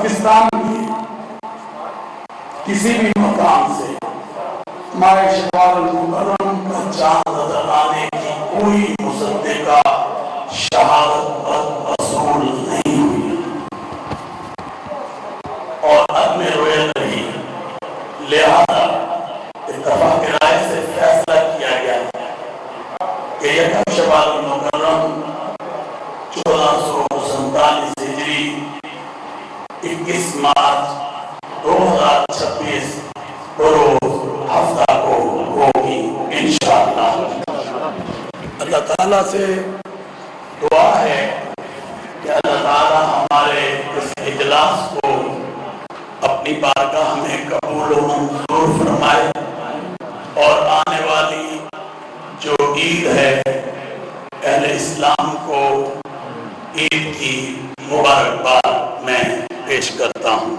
پاکستان کی کسی بھی مقام سے ماہ شوال المکرم کا چاند نظر آنے کی کوئی مصدقہ شہادت رسول نہیں ہوئی اور عدم رویت رہی، لہذا اتفاق رائے سے فیصلہ کیا گیا کہ یکم شوال المکرم 1447 ہجری 21 مارچ 2026 بروز ہفتہ کو ہوگی انشاءاللہ۔ اللہ تعالیٰ سے دعا ہے کہ اللہ تعالیٰ ہمارے اس اجلاس کو اپنی بارگاہ میں قبول و منظور فرمائے اور آنے والی جو عید ہے اہل اسلام کو عید کی مبارکباد میں پیش کرتا ہوں۔